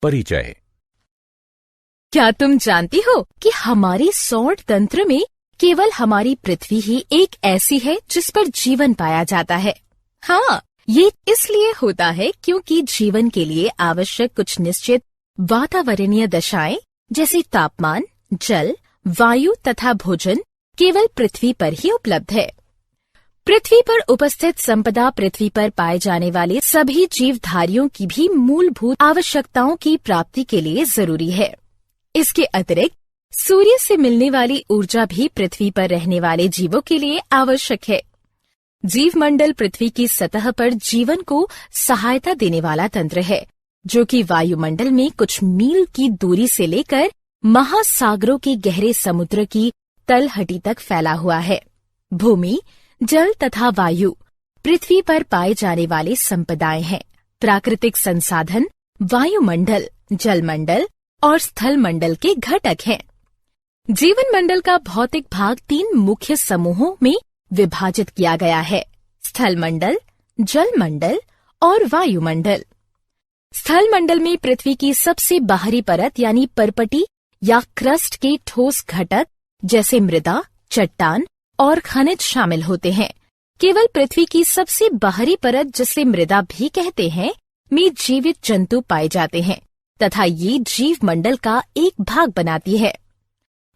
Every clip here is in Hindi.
परिचय। क्या तुम जानती हो कि हमारे सौर तंत्र में केवल हमारी पृथ्वी ही एक ऐसी है जिस पर जीवन पाया जाता है? हाँ, ये इसलिए होता है क्योंकि जीवन के लिए आवश्यक कुछ निश्चित वातावरणीय दशाएं जैसे तापमान, जल, वायु तथा भोजन केवल पृथ्वी पर ही उपलब्ध है। पृथ्वी पर उपस्थित संपदा पृथ्वी पर पाए जाने वाले सभी जीवधारियों की भी मूलभूत आवश्यकताओं की प्राप्ति के लिए जरूरी है। इसके अतिरिक्त सूर्य से मिलने वाली ऊर्जा भी पृथ्वी पर रहने वाले जीवों के लिए आवश्यक है। जीवमंडल पृथ्वी की सतह पर जीवन को सहायता देने वाला तंत्र है, जो कि वायुमंडल में कुछ मील की दूरी से लेकर महासागरों के गहरे समुद्र की तलहटी तक फैला हुआ है। भूमि, जल तथा वायु पृथ्वी पर पाए जाने वाले संपदाएं हैं। प्राकृतिक संसाधन वायुमंडल, जलमंडल और स्थल मंडल के घटक हैं। जीवन मंडल का भौतिक भाग 3 मुख्य समूहों में विभाजित किया गया है: स्थल मंडल, जल मंडल और वायुमंडल। स्थल मंडल में पृथ्वी की सबसे बाहरी परत यानी परपटी या क्रस्ट के ठोस घटक जैसे मृदा, चट्टान और खनिज शामिल होते हैं। केवल पृथ्वी की सबसे बाहरी परत, जिसे मृदा भी कहते हैं, में जीवित जंतु पाए जाते हैं तथा ये जीव मंडल का एक भाग बनाती है।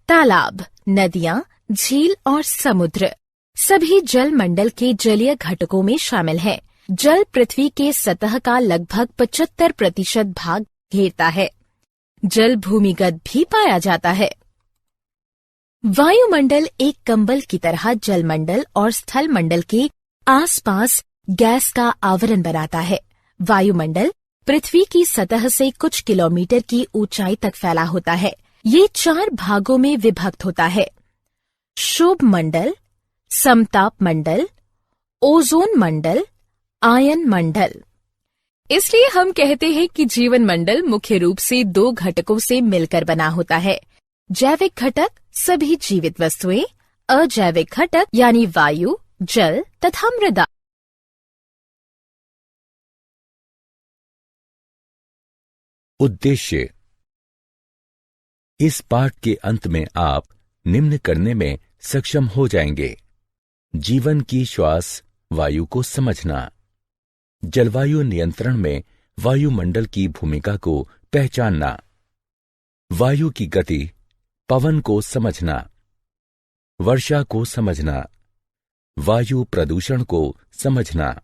तालाब, नदियां, झील और समुद्र सभी जल मंडल के जलीय घटकों में शामिल हैं। जल पृथ्वी के सतह का लगभग 75% भाग घेरता है। जल भूमिगत भी पाया जाता है। वायुमंडल एक कंबल की तरह जलमंडल और स्थल मंडल के आसपास गैस का आवरण बनाता है। वायुमंडल पृथ्वी की सतह से कुछ किलोमीटर की ऊंचाई तक फैला होता है। ये 4 भागों में विभक्त होता है: शोभ मंडल, समताप मंडल, ओजोन मंडल, आयन मंडल। इसलिए हम कहते हैं कि जीवन मंडल मुख्य रूप से 2 घटकों से मिलकर बना होता है: जैविक घटक सभी जीवित वस्तुएं, अजैविक घटक यानी वायु, जल तथा मृदा। उद्देश्य। इस पाठ के अंत में आप निम्न करने में सक्षम हो जाएंगे: जीवन की श्वास वायु को समझना, जलवायु नियंत्रण में वायुमंडल की भूमिका को पहचानना, वायु की गति, पवन को समझना, वर्षा को समझना, वायु प्रदूषण को समझना,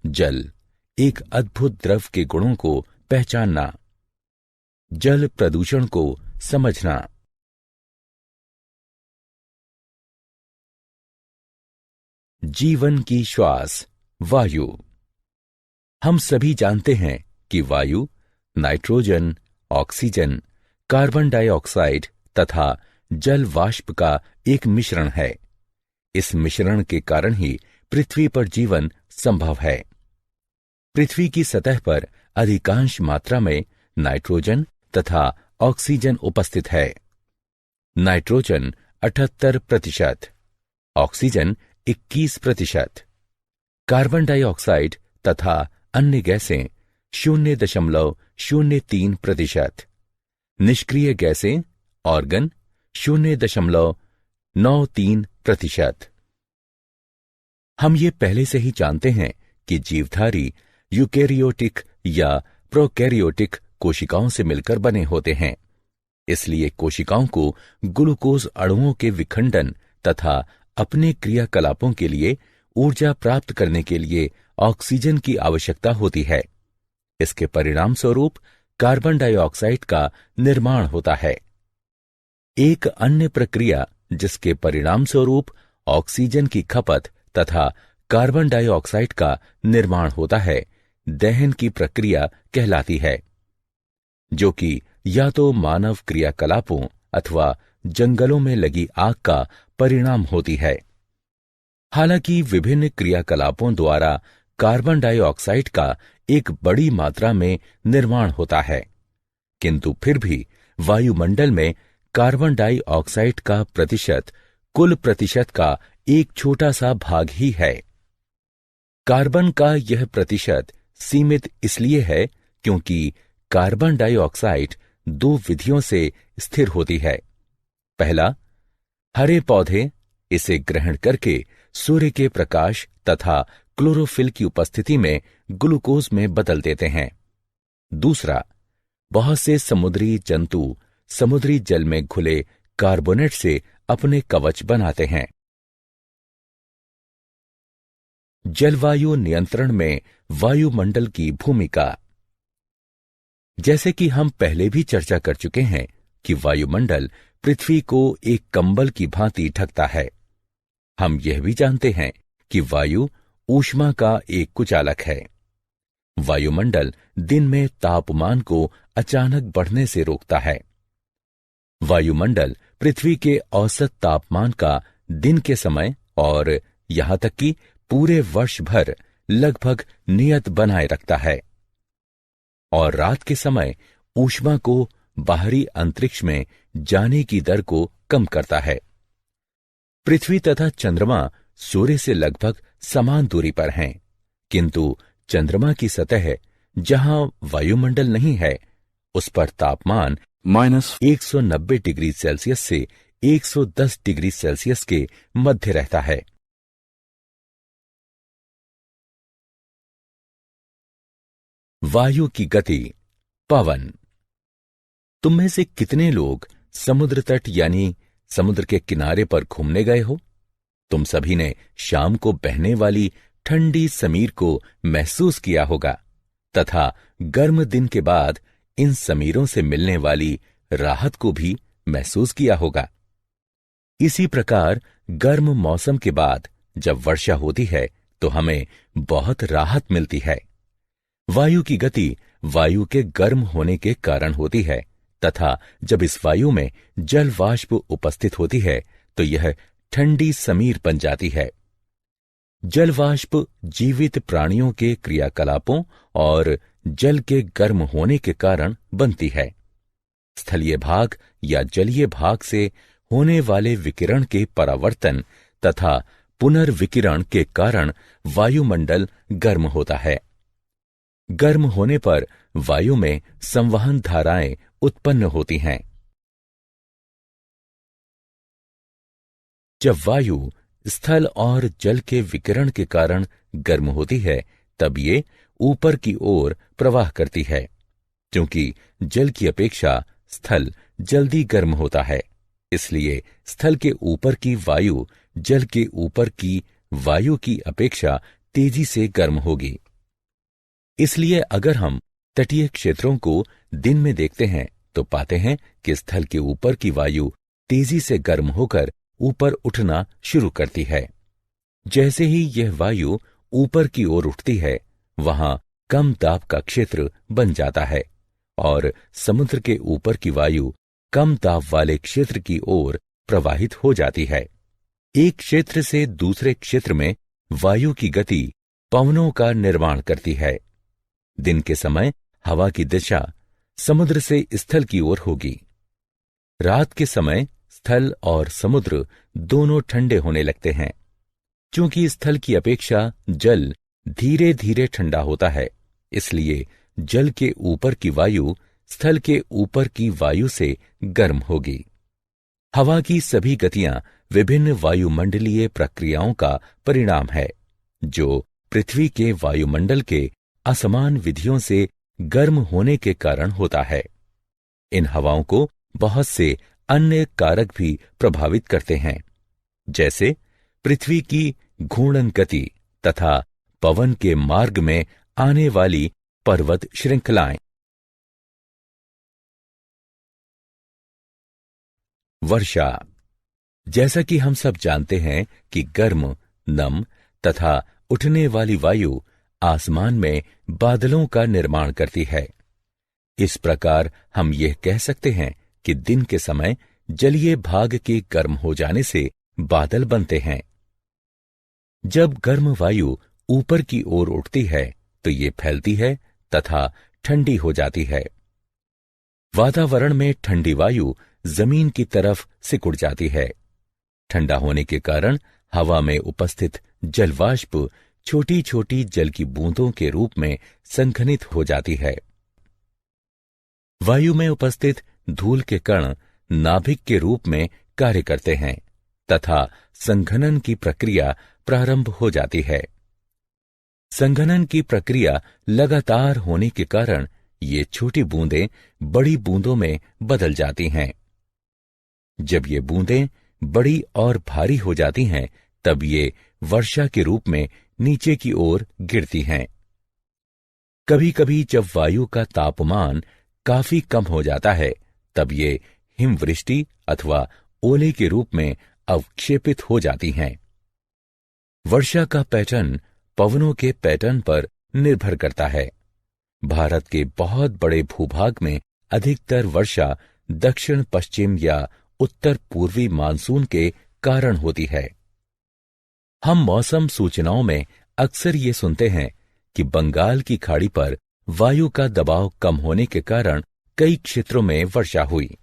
जल एक अद्भुत द्रव के गुणों को पहचानना, जल प्रदूषण को समझना। जीवन की श्वास वायु। हम सभी जानते हैं कि वायु नाइट्रोजन, ऑक्सीजन, कार्बन डाइऑक्साइड तथा जल वाष्प का एक मिश्रण है। इस मिश्रण के कारण ही पृथ्वी पर जीवन संभव है। पृथ्वी की सतह पर अधिकांश मात्रा में नाइट्रोजन तथा ऑक्सीजन उपस्थित है। नाइट्रोजन 78%, ऑक्सीजन 21%, कार्बन डाइऑक्साइड तथा अन्य गैसें 0.03%, निष्क्रिय गैसें ऑर्गन 0.93%। हम ये पहले से ही जानते हैं कि जीवधारी यूकेरियोटिक या प्रोकैरियोटिक कोशिकाओं से मिलकर बने होते हैं। इसलिए कोशिकाओं को ग्लूकोज अणुओं के विखंडन तथा अपने क्रियाकलापों के लिए ऊर्जा प्राप्त करने के लिए ऑक्सीजन की आवश्यकता होती है। इसके परिणाम स्वरूप कार्बन डाइऑक्साइड का निर्माण होता है। एक अन्य प्रक्रिया जिसके परिणाम स्वरूप ऑक्सीजन की खपत तथा कार्बन डाइऑक्साइड का निर्माण होता है, दहन की प्रक्रिया कहलाती है, जो कि या तो मानव क्रियाकलापों अथवा जंगलों में लगी आग का परिणाम होती है। हालांकि विभिन्न क्रियाकलापों द्वारा कार्बन डाइऑक्साइड का एक बड़ी मात्रा में निर्माण होता है, किंतु फिर भी वायुमंडल में कार्बन डाइऑक्साइड का प्रतिशत कुल प्रतिशत का एक छोटा सा भाग ही है। कार्बन का यह प्रतिशत सीमित इसलिए है क्योंकि कार्बन डाइऑक्साइड दो विधियों से स्थिर होती है। पहला, हरे पौधे इसे ग्रहण करके सूर्य के प्रकाश तथा क्लोरोफिल की उपस्थिति में ग्लूकोज में बदल देते हैं। दूसरा, बहुत से समुद्री जंतु समुद्री जल में घुले कार्बोनेट से अपने कवच बनाते हैं। जलवायु नियंत्रण में वायुमंडल की भूमिका। जैसे कि हम पहले भी चर्चा कर चुके हैं कि वायुमंडल पृथ्वी को एक कंबल की भांति ढकता है। हम यह भी जानते हैं कि वायु ऊष्मा का एक कुचालक है। वायुमंडल दिन में तापमान को अचानक बढ़ने से रोकता है। वायुमंडल पृथ्वी के औसत तापमान का दिन के समय और यहां तक कि पूरे वर्ष भर लगभग नियत बनाए रखता है और रात के समय ऊष्मा को बाहरी अंतरिक्ष में जाने की दर को कम करता है। पृथ्वी तथा चंद्रमा सूर्य से लगभग समान दूरी पर हैं, किंतु चंद्रमा की सतह जहां वायुमंडल नहीं है, उस पर तापमान -190 डिग्री सेल्सियस से 110 डिग्री सेल्सियस के मध्य रहता है। वायु की गति। पवन। तुम में से कितने लोग समुद्र तट यानी समुद्र के किनारे पर घूमने गए हो? तुम सभी ने शाम को बहने वाली ठंडी समीर को महसूस किया होगा तथा गर्म दिन के बाद इन समीरों से मिलने वाली राहत को भी महसूस किया होगा। इसी प्रकार गर्म मौसम के बाद जब वर्षा होती है तो हमें बहुत राहत मिलती है। वायु की गति वायु के गर्म होने के कारण होती है तथा जब इस वायु में जल वाष्प उपस्थित होती है तो यह ठंडी समीर बन जाती है। जल वाष्प जीवित प्राणियों के क्रियाकलापों और जल के गर्म होने के कारण बनती है। स्थलीय भाग या जलीय भाग से होने वाले विकिरण के परावर्तन तथा पुनर्विकिरण के कारण वायुमंडल गर्म होता है। गर्म होने पर वायु में संवहन धाराएं उत्पन्न होती हैं। जब वायु स्थल और जल के विकिरण के कारण गर्म होती है तब ये ऊपर की ओर प्रवाह करती है। क्योंकि जल की अपेक्षा स्थल जल्दी गर्म होता है, इसलिए स्थल के ऊपर की वायु जल के ऊपर की वायु की अपेक्षा तेजी से गर्म होगी। इसलिए अगर हम तटीय क्षेत्रों को दिन में देखते हैं तो पाते हैं कि स्थल के ऊपर की वायु तेजी से गर्म होकर ऊपर उठना शुरू करती है। जैसे ही यह वायु ऊपर की ओर उठती है, वहां कम दाब का क्षेत्र बन जाता है और समुद्र के ऊपर की वायु कम दाब वाले क्षेत्र की ओर प्रवाहित हो जाती है। एक क्षेत्र से दूसरे क्षेत्र में वायु की गति पवनों का निर्माण करती है। दिन के समय हवा की दिशा समुद्र से स्थल की ओर होगी। रात के समय स्थल और समुद्र दोनों ठंडे होने लगते हैं। क्योंकि स्थल की अपेक्षा जल धीरे धीरे ठंडा होता है, इसलिए जल के ऊपर की वायु स्थल के ऊपर की वायु से गर्म होगी। हवा की सभी गतियां विभिन्न वायुमंडलीय प्रक्रियाओं का परिणाम है, जो पृथ्वी के वायुमंडल के असमान विधियों से गर्म होने के कारण होता है। इन हवाओं को बहुत से अन्य कारक भी प्रभावित करते हैं, जैसे पृथ्वी की घूर्णन गति तथा पवन के मार्ग में आने वाली पर्वत श्रृंखलाएं। वर्षा। जैसा कि हम सब जानते हैं कि गर्म, नम तथा उठने वाली वायु आसमान में बादलों का निर्माण करती है। इस प्रकार हम यह कह सकते हैं कि दिन के समय जलीय भाग के गर्म हो जाने से बादल बनते हैं। जब गर्म वायु ऊपर की ओर उठती है तो ये फैलती है तथा ठंडी हो जाती है। वातावरण में ठंडी वायु जमीन की तरफ सिकुड़ जाती है। ठंडा होने के कारण हवा में उपस्थित जलवाष्प छोटी छोटी जल की बूंदों के रूप में संघनित हो जाती है। वायु में उपस्थित धूल के कण नाभिक के रूप में कार्य करते हैं तथा संघनन की प्रक्रिया प्रारंभ हो जाती है। संघनन की प्रक्रिया लगातार होने के कारण ये छोटी बूंदें बड़ी बूंदों में बदल जाती हैं। जब ये बूंदें बड़ी और भारी हो जाती हैं, तब ये वर्षा के रूप में नीचे की ओर गिरती हैं। कभी कभी जब वायु का तापमान काफी कम हो जाता है, तब ये हिमवृष्टि अथवा ओले के रूप में अवक्षेपित हो जाती हैं। वर्षा का पैटर्न पवनों के पैटर्न पर निर्भर करता है। भारत के बहुत बड़े भूभाग में अधिकतर वर्षा दक्षिण पश्चिम या उत्तर पूर्वी मानसून के कारण होती है। हम मौसम सूचनाओं में अक्सर ये सुनते हैं कि बंगाल की खाड़ी पर वायु का दबाव कम होने के कारण कई क्षेत्रों में वर्षा हुई।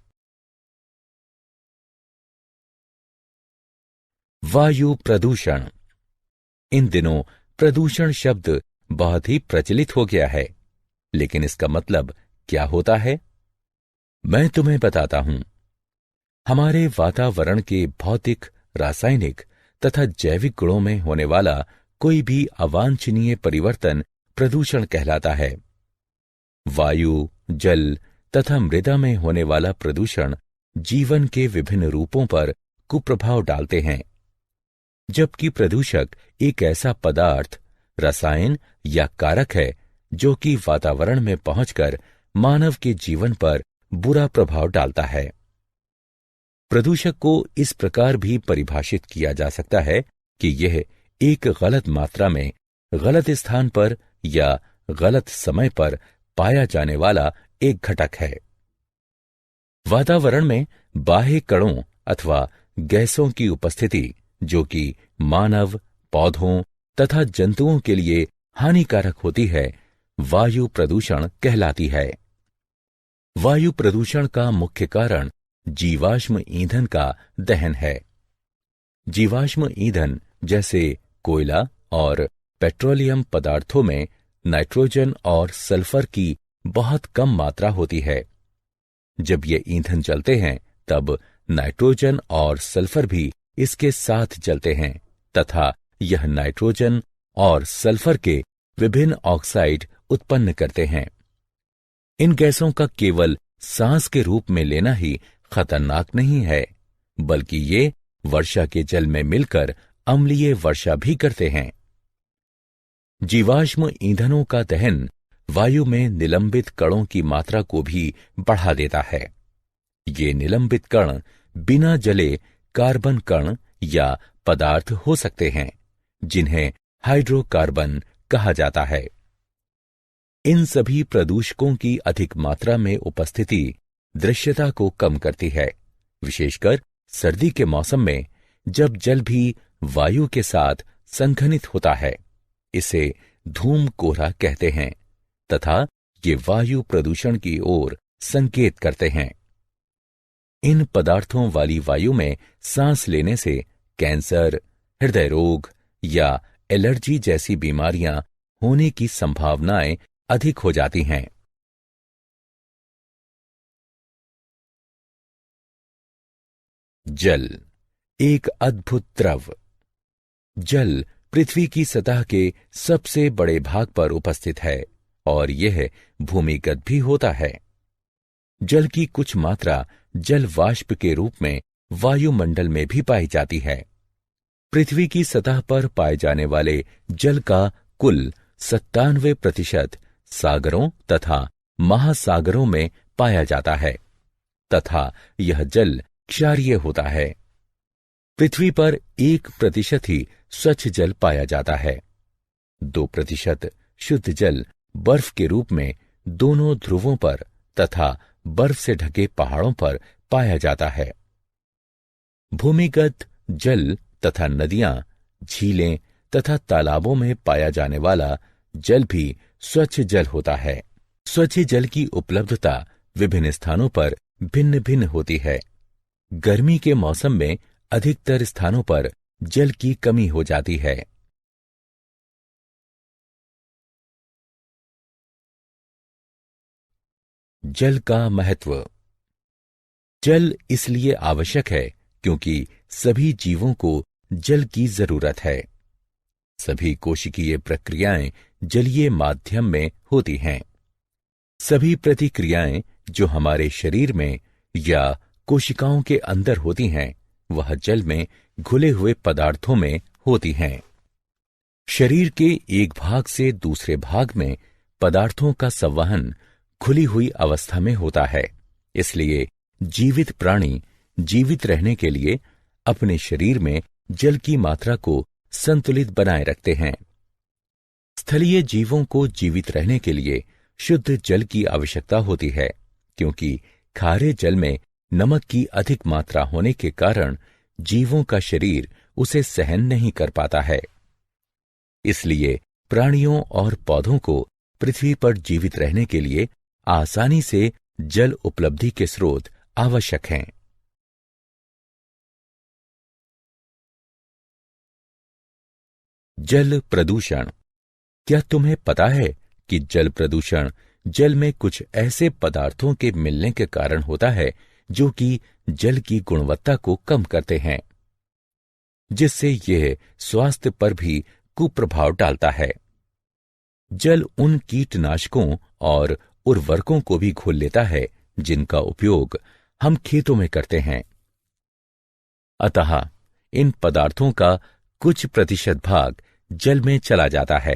वायु प्रदूषण। इन दिनों प्रदूषण शब्द बहुत ही प्रचलित हो गया है, लेकिन इसका मतलब क्या होता है, मैं तुम्हें बताता हूं। हमारे वातावरण के भौतिक, रासायनिक तथा जैविक गुणों में होने वाला कोई भी अवांछनीय परिवर्तन प्रदूषण कहलाता है। वायु, जल तथा मृदा में होने वाला प्रदूषण जीवन के विभिन्न रूपों पर कुप्रभाव डालते हैं। जबकि प्रदूषक एक ऐसा पदार्थ, रसायन या कारक है जो कि वातावरण में पहुंचकर मानव के जीवन पर बुरा प्रभाव डालता है। प्रदूषक को इस प्रकार भी परिभाषित किया जा सकता है कि यह एक गलत मात्रा में, गलत स्थान पर या गलत समय पर पाया जाने वाला एक घटक है। वातावरण में बाह्य कणों अथवा गैसों की उपस्थिति जो कि मानव, पौधों तथा जंतुओं के लिए हानिकारक होती है, वायु प्रदूषण कहलाती है। वायु प्रदूषण का मुख्य कारण जीवाश्म ईंधन का दहन है। जीवाश्म ईंधन जैसे कोयला और पेट्रोलियम पदार्थों में नाइट्रोजन और सल्फर की बहुत कम मात्रा होती है। जब ये ईंधन जलते हैं, तब नाइट्रोजन और सल्फर भी इसके साथ जलते हैं तथा यह नाइट्रोजन और सल्फर के विभिन्न ऑक्साइड उत्पन्न करते हैं। इन गैसों का केवल सांस के रूप में लेना ही खतरनाक नहीं है, बल्कि ये वर्षा के जल में मिलकर अम्लीय वर्षा भी करते हैं। जीवाश्म ईंधनों का दहन वायु में निलंबित कणों की मात्रा को भी बढ़ा देता है। ये निलंबित कण बिना जले कार्बन कण या पदार्थ हो सकते हैं, जिन्हें हाइड्रोकार्बन कहा जाता है। इन सभी प्रदूषकों की अधिक मात्रा में उपस्थिति दृश्यता को कम करती है, विशेषकर सर्दी के मौसम में, जब जल भी वायु के साथ संघनित होता है। इसे धूम कोहरा कहते हैं तथा ये वायु प्रदूषण की ओर संकेत करते हैं। इन पदार्थों वाली वायु में सांस लेने से कैंसर, हृदय रोग या एलर्जी जैसी बीमारियां होने की संभावनाएं अधिक हो जाती हैं। जल एक अद्भुत द्रव। जल पृथ्वी की सतह के सबसे बड़े भाग पर उपस्थित है और यह भूमिगत भी होता है। जल की कुछ मात्रा जल वाष्प के रूप में वायुमंडल में भी पाई जाती है। पृथ्वी की सतह पर पाए जाने वाले जल का कुल 97% सागरों तथा महासागरों में पाया जाता है तथा यह जल क्षारीय होता है। पृथ्वी पर 1% ही स्वच्छ जल पाया जाता है। 2% शुद्ध जल बर्फ के रूप में दोनों ध्रुवों पर तथा बर्फ से ढके पहाड़ों पर पाया जाता है। भूमिगत जल तथा नदियां, झीलें तथा तालाबों में पाया जाने वाला जल भी स्वच्छ जल होता है। स्वच्छ जल की उपलब्धता विभिन्न स्थानों पर भिन्न भिन्न होती है। गर्मी के मौसम में अधिकतर स्थानों पर जल की कमी हो जाती है। जल का महत्व। जल इसलिए आवश्यक है क्योंकि सभी जीवों को जल की जरूरत है। सभी कोशिकीय प्रक्रियाएं जलीय माध्यम में होती हैं। सभी प्रतिक्रियाएं जो हमारे शरीर में या कोशिकाओं के अंदर होती हैं, वह जल में घुले हुए पदार्थों में होती हैं। शरीर के एक भाग से दूसरे भाग में पदार्थों का संवहन खुली हुई अवस्था में होता है। इसलिए जीवित प्राणी जीवित रहने के लिए अपने शरीर में जल की मात्रा को संतुलित बनाए रखते हैं। स्थलीय जीवों को जीवित रहने के लिए शुद्ध जल की आवश्यकता होती है, क्योंकि खारे जल में नमक की अधिक मात्रा होने के कारण जीवों का शरीर उसे सहन नहीं कर पाता है। इसलिए प्राणियों और पौधों को पृथ्वी पर जीवित रहने के लिए आसानी से जल उपलब्धि के स्रोत आवश्यक हैं। जल प्रदूषण। क्या तुम्हें पता है कि जल प्रदूषण जल में कुछ ऐसे पदार्थों के मिलने के कारण होता है जो कि जल की गुणवत्ता को कम करते हैं, जिससे यह स्वास्थ्य पर भी कुप्रभाव डालता है। जल उन कीटनाशकों और उर्वरकों को भी घोल लेता है जिनका उपयोग हम खेतों में करते हैं। अतः इन पदार्थों का कुछ प्रतिशत भाग जल में चला जाता है।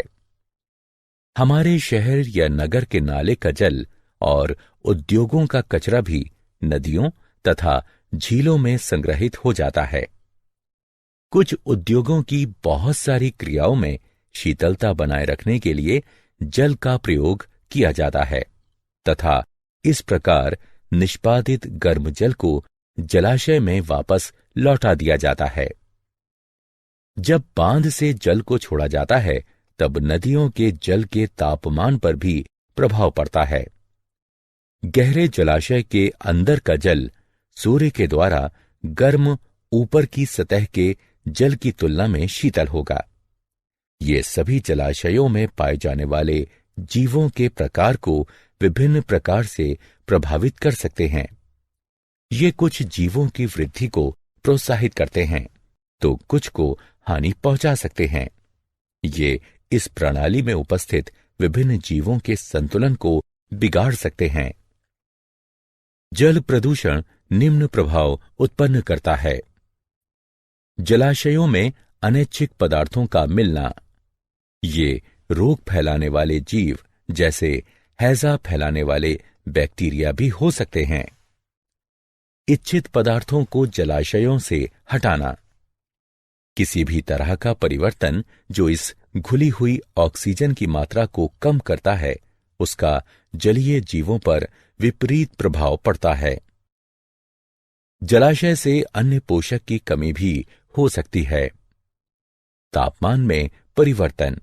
हमारे शहर या नगर के नाले का जल और उद्योगों का कचरा भी नदियों तथा झीलों में संग्रहित हो जाता है। कुछ उद्योगों की बहुत सारी क्रियाओं में शीतलता बनाए रखने के लिए जल का प्रयोग किया जाता है तथा इस प्रकार निष्पादित गर्म जल को जलाशय में वापस लौटा दिया जाता है। जब बांध से जल को छोड़ा जाता है, तब नदियों के जल के तापमान पर भी प्रभाव पड़ता है। गहरे जलाशय के अंदर का जल सूर्य के द्वारा गर्म ऊपर की सतह के जल की तुलना में शीतल होगा। ये सभी जलाशयों में पाए जाने वाले जीवों के प्रकार को विभिन्न प्रकार से प्रभावित कर सकते हैं। ये कुछ जीवों की वृद्धि को प्रोत्साहित करते हैं, तो कुछ को हानि पहुंचा सकते हैं। ये इस प्रणाली में उपस्थित विभिन्न जीवों के संतुलन को बिगाड़ सकते हैं। जल प्रदूषण निम्न प्रभाव उत्पन्न करता है। जलाशयों में अनैच्छिक पदार्थों का मिलना। ये रोग फैलाने वाले जीव जैसे हैजा फैलाने वाले बैक्टीरिया भी हो सकते हैं। इच्छित पदार्थों को जलाशयों से हटाना। किसी भी तरह का परिवर्तन जो इस घुली हुई ऑक्सीजन की मात्रा को कम करता है, उसका जलीय जीवों पर विपरीत प्रभाव पड़ता है। जलाशय से अन्य पोषक की कमी भी हो सकती है। तापमान में परिवर्तन।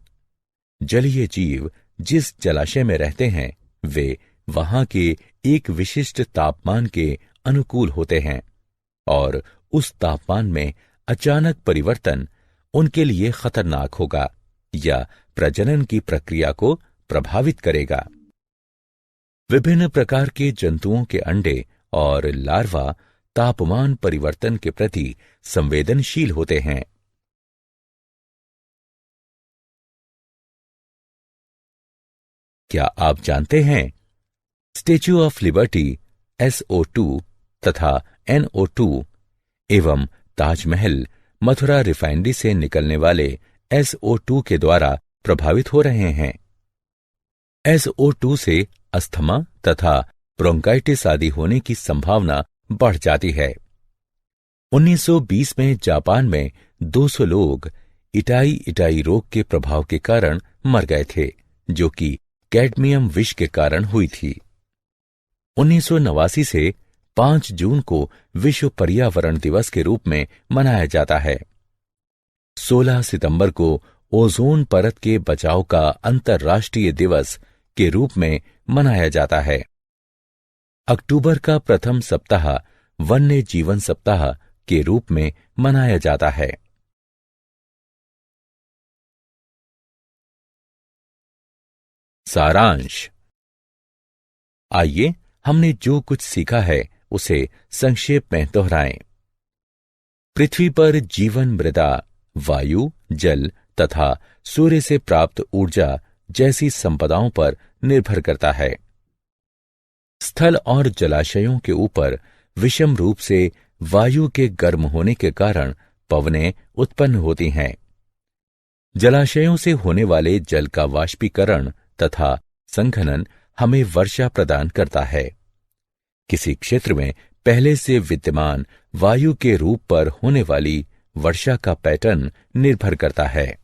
जलीय जीव जिस जलाशय में रहते हैं, वे वहां के एक विशिष्ट तापमान के अनुकूल होते हैं और उस तापमान में अचानक परिवर्तन उनके लिए खतरनाक होगा या प्रजनन की प्रक्रिया को प्रभावित करेगा। विभिन्न प्रकार के जंतुओं के अंडे और लार्वा तापमान परिवर्तन के प्रति संवेदनशील होते हैं। क्या आप जानते हैं, स्टेच्यू ऑफ लिबर्टी SO2 तथा NO2 एवं ताजमहल मथुरा रिफाइनरी से निकलने वाले SO2 के द्वारा प्रभावित हो रहे हैं। SO2 से अस्थमा तथा ब्रोंकाइटिस आदि होने की संभावना बढ़ जाती है। 1920 में जापान में 200 लोग इटाई रोग के प्रभाव के कारण मर गए थे, जो कि कैडमियम विष के कारण हुई थी। 1989 से 5 जून को विश्व पर्यावरण दिवस के रूप में मनाया जाता है। 16 सितंबर को ओजोन परत के बचाव का अंतर्राष्ट्रीय दिवस के रूप में मनाया जाता है। अक्टूबर का प्रथम सप्ताह वन्य जीवन सप्ताह के रूप में मनाया जाता है। सारांश। आइए हमने जो कुछ सीखा है उसे संक्षेप में दोहराएं। पृथ्वी पर जीवन मृदा, वायु, जल तथा सूर्य से प्राप्त ऊर्जा जैसी संपदाओं पर निर्भर करता है। स्थल और जलाशयों के ऊपर विषम रूप से वायु के गर्म होने के कारण पवनें उत्पन्न होती हैं। जलाशयों से होने वाले जल का वाष्पीकरण तथा संघनन हमें वर्षा प्रदान करता है। किसी क्षेत्र में पहले से विद्यमान वायु के रूप पर होने वाली वर्षा का पैटर्न निर्भर करता है।